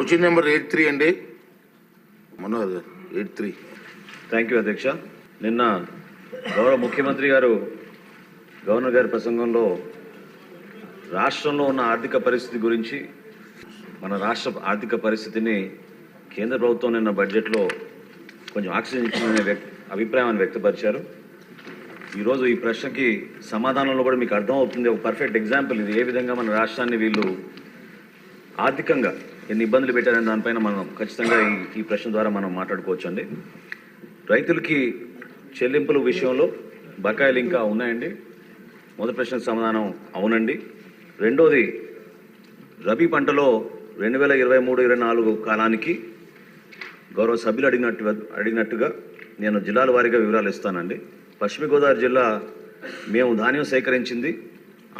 Question number 83 అండి. Manoj 83. Thank you అధ్యక్ష. నిన్న గౌరవ ముఖ్యమంత్రి గారు గవర్నర్ గారి ప్రసంగంలో రాష్ట్రంలో ఉన్న ఆర్థిక పరిస్థితి గురించి, మన రాష్ట్ర ఆర్థిక పరిస్థితిని కేంద్ర ప్రభుత్వం నిన్న బడ్జెట్లో కొంచెం ఆక్సిజన్ ఇచ్చిందనే అభిప్రాయాన్ని వ్యక్తపరిచారు. ఈరోజు ఈ ప్రశ్నకి సమాధానంలో కూడా మీకు అర్థమవుతుంది. ఒక పర్ఫెక్ట్ ఎగ్జాంపుల్ ఇది, ఏ విధంగా మన రాష్ట్రాన్ని వీళ్ళు ఆర్థికంగా ఎన్ని ఇబ్బందులు పెట్టారనే దానిపైన మనం ఖచ్చితంగా ఈ ప్రశ్న ద్వారా మనం మాట్లాడుకోవచ్చండి. రైతులకి చెల్లింపుల విషయంలో బకాయిలు ఇంకా ఉన్నాయండి. మొదటి ప్రశ్నకు సమాధానం అవునండి. రెండోది, రబీ పంటలో 2023-24 కాలానికి గౌరవ సభ్యులు అడిగినట్టుగా నేను జిల్లాల వారీగా వివరాలు ఇస్తానండి. పశ్చిమ గోదావరి జిల్లా మేము ధాన్యం సేకరించింది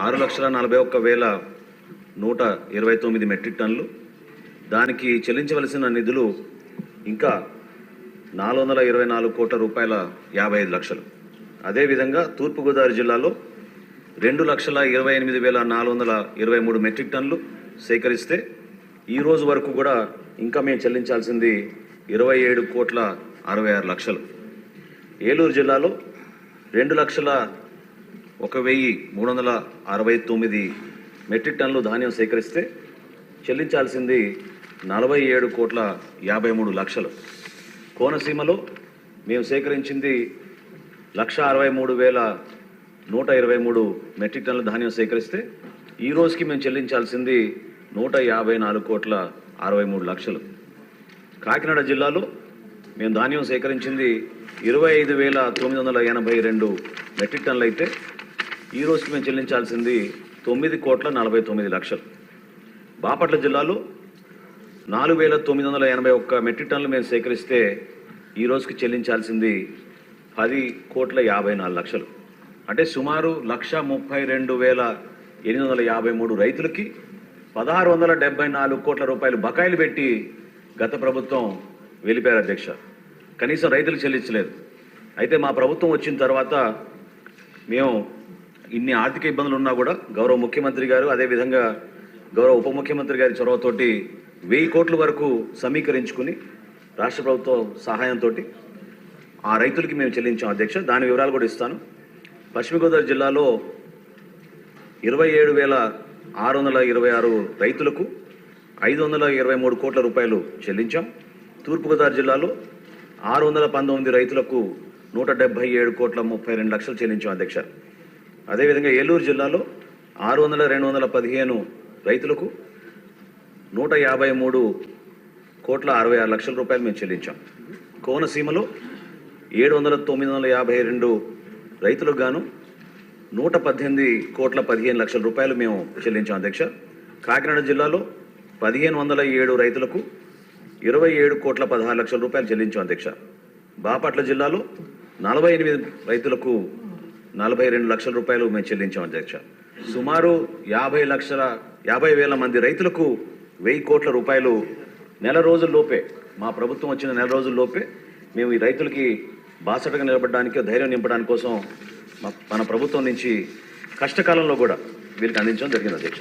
6,41,129 మెట్రిక్ టన్నులు. దానికి చెల్లించవలసిన నిధులు ఇంకా 424 కోట్ల రూపాయల 55 లక్షలు. అదేవిధంగా తూర్పుగోదావరి జిల్లాలో 2,28,423 మెట్రిక్ టన్నులు సేకరిస్తే ఈ రోజు వరకు కూడా ఇంకా మేము చెల్లించాల్సింది 27 కోట్ల 66 లక్షలు. ఏలూరు జిల్లాలో 2,01,369 మెట్రిక్ టన్నులు ధాన్యం సేకరిస్తే చెల్లించాల్సింది 47 కోట్ల 53 లక్షలు. కోనసీమలో మేము సేకరించింది 1,63,123 మెట్రిక్ టన్నుల ధాన్యం సేకరిస్తే ఈ రోజుకి మేము చెల్లించాల్సింది 154 కోట్ల 63 లక్షలు. కాకినాడ జిల్లాలో మేము ధాన్యం సేకరించింది 25,982 మెట్రిక్ టన్నులు అయితే ఈ రోజుకి మేము చెల్లించాల్సింది 9 కోట్ల 49 లక్షలు. బాపట్ల జిల్లాలో 4,981 మెట్రిక్ టన్నులు మేము సేకరిస్తే ఈ రోజుకి చెల్లించాల్సింది 10 కోట్ల 54 లక్షలు. అంటే సుమారు 132,853 రైతులకి 1,674 కోట్ల రూపాయలు బకాయిలు పెట్టి గత ప్రభుత్వం వెళ్ళిపోయారు అధ్యక్ష. కనీసం రైతులకు చెల్లించలేదు. అయితే మా ప్రభుత్వం వచ్చిన తర్వాత మేము ఇన్ని ఆర్థిక ఇబ్బందులు ఉన్నా కూడా గౌరవ ముఖ్యమంత్రి గారు, అదేవిధంగా గౌరవ ఉప ముఖ్యమంత్రి గారి చొరవతోటి 1000 కోట్ల వరకు సమీకరించుకుని రాష్ట్ర ప్రభుత్వ సహాయంతో ఆ రైతులకి మేము చెల్లించాం అధ్యక్ష. దాని వివరాలు కూడా ఇస్తాను. పశ్చిమ గోదావరి జిల్లాలో 27,626 రైతులకు 523 కోట్ల రూపాయలు చెల్లించాం. తూర్పుగోదావరి జిల్లాలో 619 రైతులకు 177 కోట్ల 32 లక్షలు చెల్లించాం అధ్యక్ష. అదేవిధంగా ఏలూరు జిల్లాలో 600,215 రైతులకు 153 కోట్ల 66 లక్షల రూపాయలు మేము చెల్లించాం. కోనసీమలో 700,952 రైతులకు గాను 118 కోట్ల 15 లక్షల రూపాయలు మేము చెల్లించాం అధ్యక్ష. కాకినాడ జిల్లాలో 1,507 రైతులకు 27 కోట్ల 16 లక్షల రూపాయలు చెల్లించాం అధ్యక్ష. బాపట్ల జిల్లాలో 48 రైతులకు 42 లక్షల రూపాయలు మేము చెల్లించాం అధ్యక్ష. సుమారు 50,000 మంది రైతులకు 1000 కోట్ల రూపాయలు నెల రోజుల్లోపే, మా ప్రభుత్వం వచ్చిన నెల రోజుల్లోపే మేము ఈ రైతులకి బాసటగా నిలబడడానికి, ధైర్యం నింపడానికి కోసం మన ప్రభుత్వం నుంచి కష్టకాలంలో కూడా వీళ్ళకి అందించడం జరిగింది అధ్యక్ష.